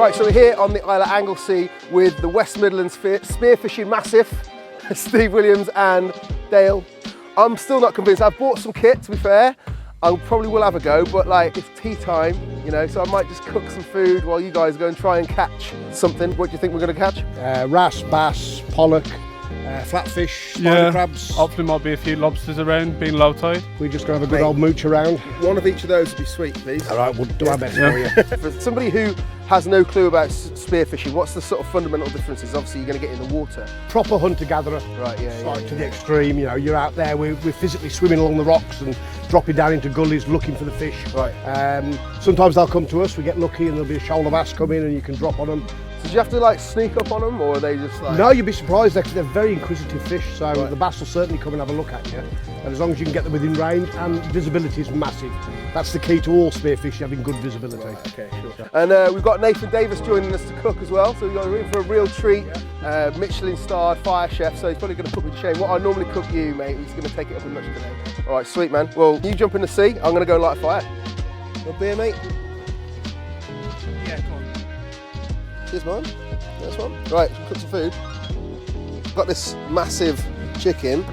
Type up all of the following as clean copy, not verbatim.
Right, so we're here on the Isle of Anglesey with the West Midlands spearfishing massive, Steve Williams and Dale. I'm still not convinced. I've bought some kit, to be fair. I probably will have a go, but like it's tea time, you know, so I might just cook some food while you guys go and try and catch something. What do you think we're going to catch? Wrasse, bass, pollock, flatfish, spider crabs. Hopefully might be a few lobsters around, being low tide. We're just going to have a good old mooch around. One of each of those would be sweet, please. All right, we'll do our best for you. For somebody who has no clue about spearfishing, what's the sort of fundamental differences? Obviously, you're going to get in the water. Proper hunter-gatherer. Right, yeah. To the extreme, you know, you're out there, we're physically swimming along the rocks and dropping down into gullies looking for the fish. Right. Sometimes they'll come to us, we get lucky and there'll be a shoal of bass come in and you can drop on them. So do you have to like sneak up on them, or are they just like... No, you'd be surprised, they're very inquisitive fish, so the bass will certainly come and have a look at you. And as long as you can get them within range, and visibility is massive. That's the key to all spearfish, having good visibility. Okay, sure. And we've got Nathan Davis joining us to cook as well, so we're in for a real treat. Michelin-starred fire chef, so he's probably going to put me to shame. What I normally cook you, mate, he's going to take it up a notch today. All right, sweet, man. Well, you jump in the sea, I'm going to go light a fire. A beer, mate? Yeah, come on. Cheers, man. Nice one. Right, cook some food. Got this massive chicken,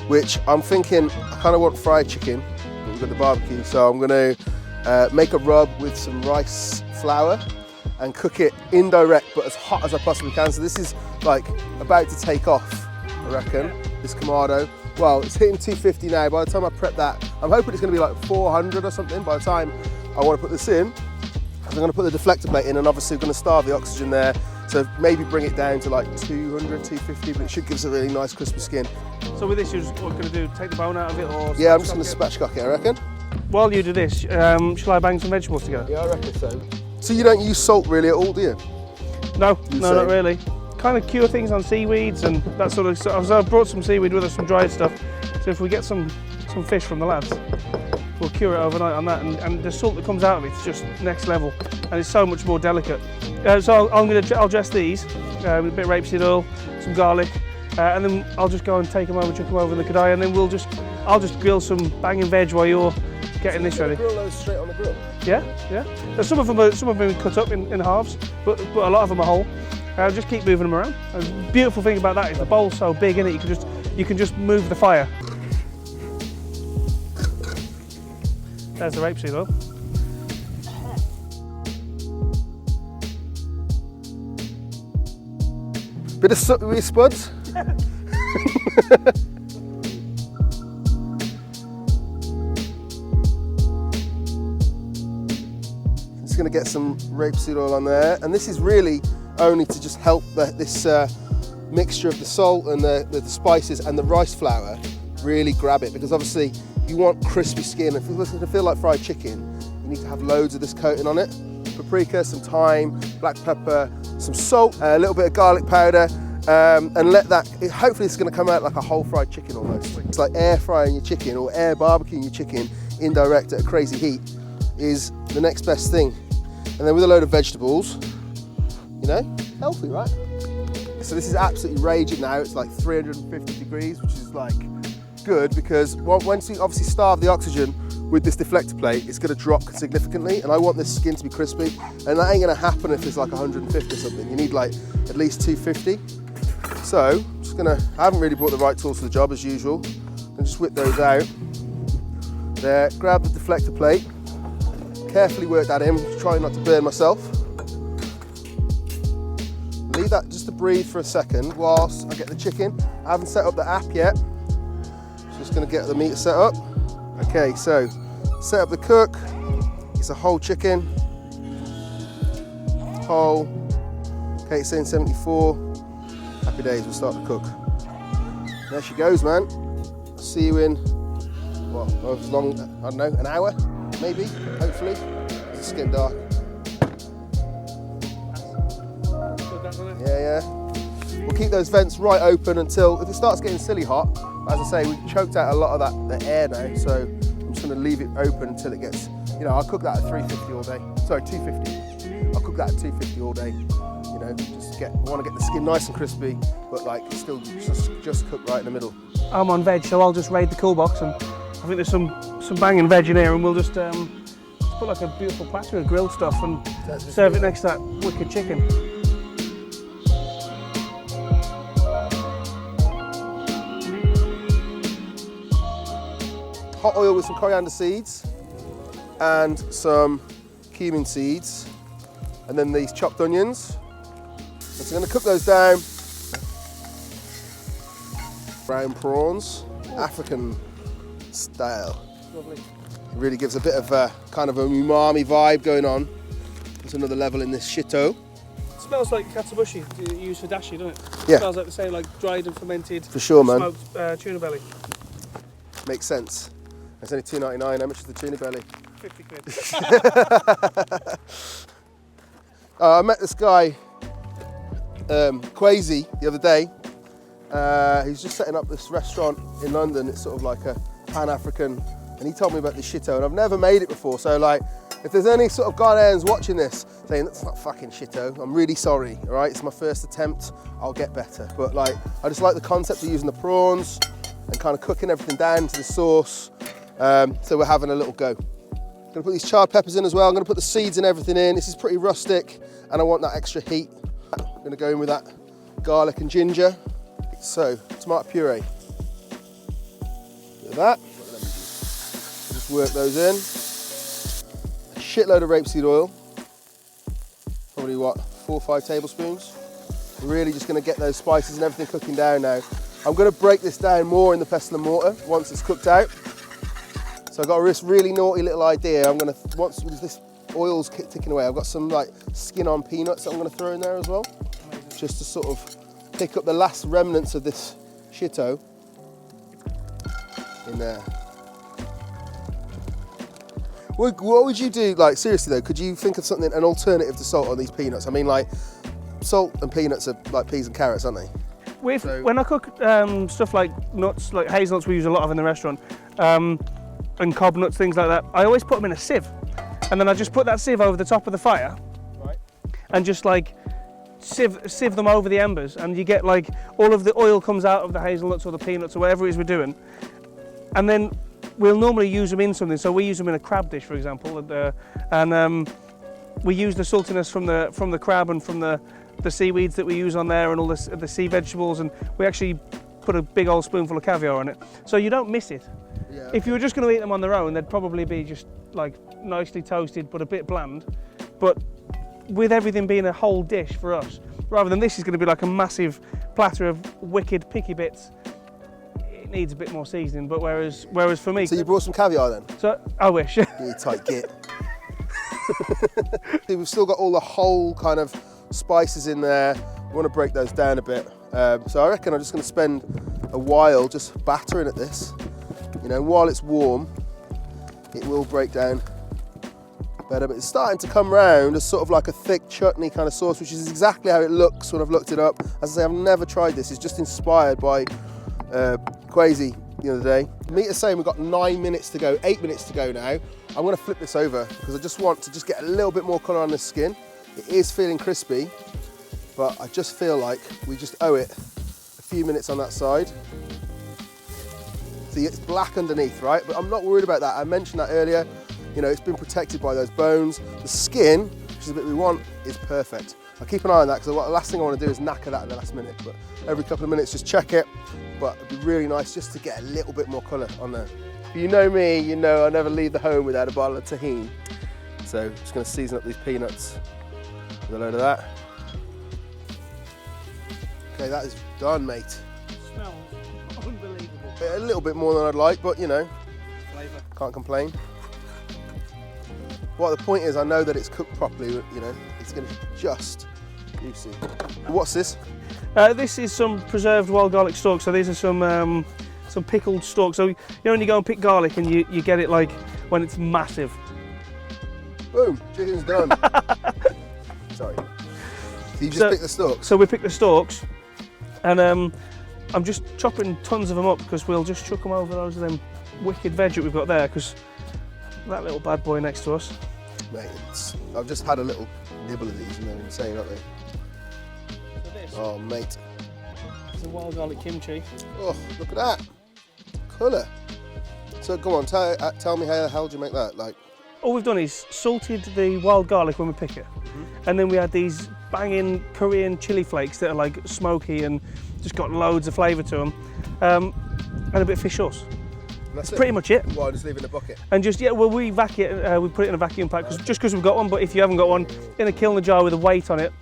which I'm thinking I kind of want fried chicken, but we've got the barbecue, so I'm going to make a rub with some rice flour and cook it indirect, but as hot as I possibly can. So this is like about to take off, I reckon, this Kamado. Well, it's hitting 250 now. By the time I prep that, I'm hoping it's going to be like 400 or something by the time I want to put this in. I'm going to put the deflector plate in, and obviously we're going to starve the oxygen there, so maybe bring it down to like 200, 250, but it should give us a really nice crispy skin. So with this, you're just going to do, take the bone out of it, or? Yeah, I'm just going to spatchcock it, I reckon. While you do this, shall I bang some vegetables together? Yeah, I reckon so. So you don't use salt really at all, do you? No, not really. Kind of cure things on seaweeds and that sort of stuff. So I've brought some seaweed with us, some dried stuff. So if we get some fish from the lads, we'll cure it overnight on that, and the salt that comes out of it is just next level, and it's so much more delicate. So I'll dress these with a bit of rapeseed oil, some garlic, and then I'll just go and take them over, chuck them over in the kadai, and then I'll just grill some banging veg while you're getting this ready. Grill those straight on the grill. Yeah. Now, some of them have been cut up in halves, but a lot of them are whole. Just keep moving them around. And the beautiful thing about that is the bowl's so big, isn't it? You can just move the fire. There's the rapeseed oil. Bit of spuds. Just going to get some rapeseed oil on there, and this is really only to just help this mixture of the salt and the spices and the rice flour really grab it, because obviously you want crispy skin. If it's going to feel like fried chicken, you need to have loads of this coating on it. Paprika, some thyme, black pepper, some salt, a little bit of garlic powder, and let that, hopefully it's going to come out like a whole fried chicken almost. It's like air frying your chicken or air barbecuing your chicken indirect at a crazy heat is the next best thing. And then with a load of vegetables, you know, healthy, right? So this is absolutely raging now. It's like 350 degrees, which is like good, because once you obviously starve the oxygen with this deflector plate, it's going to drop significantly, and I want this skin to be crispy, and that ain't going to happen if it's like 150 or something. You need like at least 250. So I'm just gonna, I haven't really brought the right tools for the job as usual, and just whip those out. There, grab the deflector plate, carefully work that in, trying not to burn myself. Leave that just to breathe for a second whilst I get the chicken. I haven't set up the app yet. Just going to get the meat set up. Okay, so set up the cook. It's a whole chicken. Whole. Okay, it's saying 74. Happy days, we'll start to cook. There she goes, man. See you in, well, as long, I don't know, an hour, maybe, hopefully. It's skin dark. Yeah. We'll keep those vents right open until, if it starts getting silly hot, as I say, we've choked out a lot of the air now, so I'm just going to leave it open until it gets, you know, I'll cook that at 350 all day. Sorry, 250. I'll cook that at 250 all day. You know, I want to get the skin nice and crispy, but like still just cook right in the middle. I'm on veg, so I'll just raid the cool box, and I think there's some banging veg in here, and we'll just put like a beautiful platter of grilled stuff and serve it next to that wicked chicken. Hot oil with some coriander seeds and some cumin seeds, and then these chopped onions. And so I'm going to cook those down. Brown prawns, African style. Lovely. It really gives a bit of a kind of a umami vibe going on. It's another level in this shito. It smells like katsuobushi you use for dashi, doesn't it? Yeah. It smells like the same, like dried and fermented. For sure, man. Smoked tuna belly. Makes sense. It's only $2.99. How much is the tuna belly? 50 quid. I met this guy, Quasi, the other day. He's just setting up this restaurant in London. It's sort of like a Pan-African, and he told me about this shito, and I've never made it before. So like, if there's any sort of Ghanaians watching this saying that's not fucking shito, I'm really sorry. All right, it's my first attempt. I'll get better. But like, I just like the concept of using the prawns and kind of cooking everything down to the sauce. So we're having a little go. I'm gonna put these charred peppers in as well. I'm gonna put the seeds and everything in. This is pretty rustic, and I want that extra heat. I'm gonna go in with that garlic and ginger. So, tomato puree. Bit of that. Just work those in. A shitload of rapeseed oil. Probably what, 4 or 5 tablespoons. Really just gonna get those spices and everything cooking down now. I'm gonna break this down more in the pestle and mortar once it's cooked out. So I've got this really naughty little idea. I'm gonna, once this oil's ticking away, I've got some like skin on peanuts that I'm gonna throw in there as well. Just to sort of pick up the last remnants of this shito in there. What would you do, like seriously though, could you think of something, an alternative to salt on these peanuts? I mean like, salt and peanuts are like peas and carrots, aren't they? When I cook stuff like nuts, like hazelnuts we use a lot of in the restaurant, and cob nuts, things like that, I always put them in a sieve. And then I just put that sieve over the top of the fire, right, and just like sieve them over the embers, and you get like all of the oil comes out of the hazelnuts or the peanuts or whatever it is we're doing. And then we'll normally use them in something. So we use them in a crab dish, for example, and we use the saltiness from the crab and from the seaweeds that we use on there and all the sea vegetables, and we actually put a big old spoonful of caviar on it. So you don't miss it. Yeah, If you were just going to eat them on their own, they'd probably be just like nicely toasted but a bit bland. But with everything being a whole dish for us, rather than this is going to be like a massive platter of wicked picky bits, it needs a bit more seasoning. But whereas for me, so you brought some caviar then? So I wish. You tight git. We've still got all the whole kind of spices in there. We want to break those down a bit. So I reckon I'm just going to spend a while just battering at this. You know, while it's warm, it will break down better, but it's starting to come round as sort of like a thick chutney kind of sauce, which is exactly how it looks when I've looked it up. As I say, I've never tried this. It's just inspired by Quasi the other day. Meat is saying we've got 9 minutes to go, 8 minutes to go now. I'm going to flip this over because I just want to just get a little bit more colour on the skin. It is feeling crispy, but I just feel like we just owe it a few minutes on that side. See, it's black underneath, right? But I'm not worried about that. I mentioned that earlier. You know, it's been protected by those bones. The skin, which is the bit we want, is perfect. I'll keep an eye on that because the last thing I want to do is knacker that at the last minute. But every couple of minutes, just check it. But it'd be really nice just to get a little bit more colour on there. If you know me, you know I never leave the home without a bottle of tahini. So I'm just going to season up these peanuts with a load of that. Okay, that is done, mate. Smells unbelievable. A little bit more than I'd like, but you know, Flavour. can't complain. Well, the point is, I know that it's cooked properly. You know, it's going to be just juicy. What's this? This is some preserved wild garlic stalks. So these are some pickled stalks. So you know when you go and pick garlic and you get it like when it's massive. Boom, chicken's done. Sorry. So you just pick the stalks? So we pick the stalks, and I'm just chopping tons of them up because we'll just chuck them over those of them wicked veg that we've got there, because that little bad boy next to us. Mate, I've just had a little nibble of these and they're insane, aren't they? So this Oh, mate. is a wild garlic kimchi. Oh, look at that. Colour. So go on, tell me how the hell do you make that? Like, all we've done is salted the wild garlic when we pick it, and then we had these banging Korean chili flakes that are like smoky and just got loads of flavour to them, and a bit of fish sauce. That's pretty much it. Why just leave it in a bucket? And just, yeah, well, we vac it, we put it in a vacuum pack just because we've got one, but if you haven't got one, in a kiln jar with a weight on it,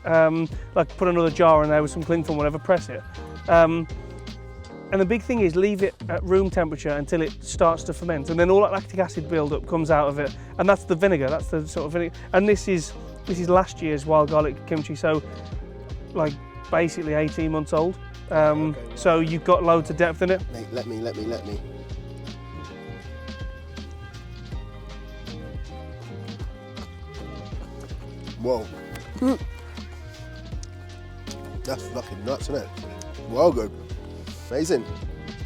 like put another jar in there with some cling film, whatever, press it. And the big thing is leave it at room temperature until it starts to ferment, and then all that lactic acid build-up comes out of it, and that's the vinegar, that's the sort of vinegar. And this is last year's wild garlic kimchi, so like basically 18 months old. So you've got loads of depth in it. Mate, let me. Whoa. That's fucking nuts, isn't it? Well good. Amazing.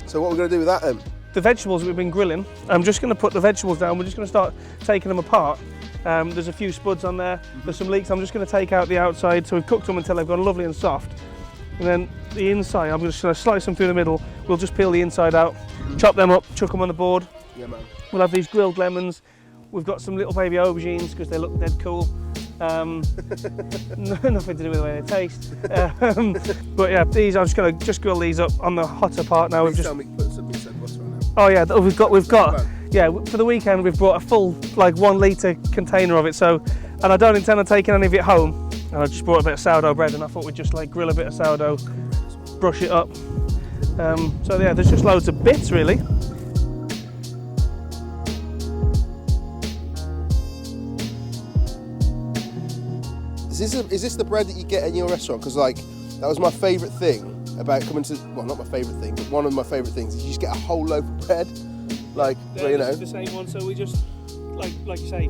So what are we going to do with that then? The vegetables we've been grilling, I'm just going to put the vegetables down. We're just going to start taking them apart. There's a few spuds on there. There's some leeks. I'm just going to take out the outside. So we've cooked them until they've gone lovely and soft. And then the inside, I'm just going to slice them through the middle. We'll just peel the inside out, chop them up, chuck them on the board. Yeah, man. We'll have these grilled lemons. We've got some little baby aubergines because they look dead cool. Nothing to do with the way they taste. But yeah, these I'm just going to grill these up on the hotter part now. Please tell me to put some meat and butter on it. Oh yeah, we've got yeah, for the weekend we've brought a full like 1 litre container of it. So, and I don't intend on taking any of it home. And I just brought a bit of sourdough bread, and I thought we'd just like grill a bit of sourdough, brush it up. So yeah, there's just loads of bits really. Is this the bread that you get in your restaurant? Because like that was my favourite thing about coming to, well, not my favourite thing, but one of my favourite things is you just get a whole loaf of bread, like Yeah, you know. this is the same one. So we just like you say,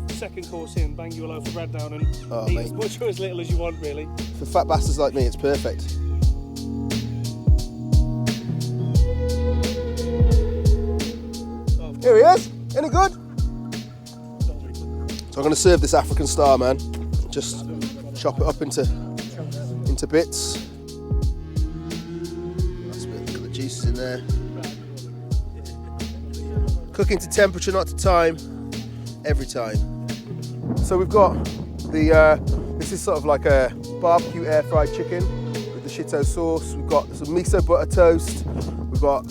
second course in, bang you a loaf of bread down and eat mate. as much or as little as you want really. For fat bastards like me, it's perfect. Here he is. Any good? So I'm going to serve this African star, man. Just chop it up into bits. That's a bit of the juices in there. Cooking to temperature, not to time. Every time. So we've got the. This is sort of like a barbecue air fried chicken with the shito sauce. We've got some miso butter toast. We've got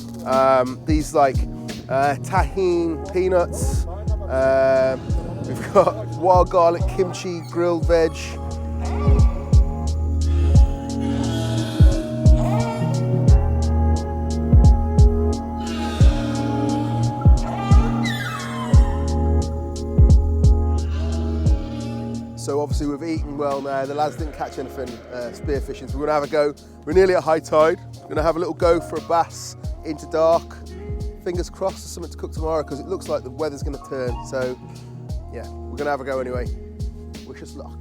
these like tahine peanuts. We've got wild garlic kimchi grilled veg. So obviously we've eaten well now. The lads didn't catch anything spearfishing, so we're gonna have a go. We're nearly at high tide. We're gonna have a little go for a bass into dark. Fingers crossed there's something to cook tomorrow because it looks like the weather's gonna turn. So yeah, we're gonna have a go anyway. Wish us luck.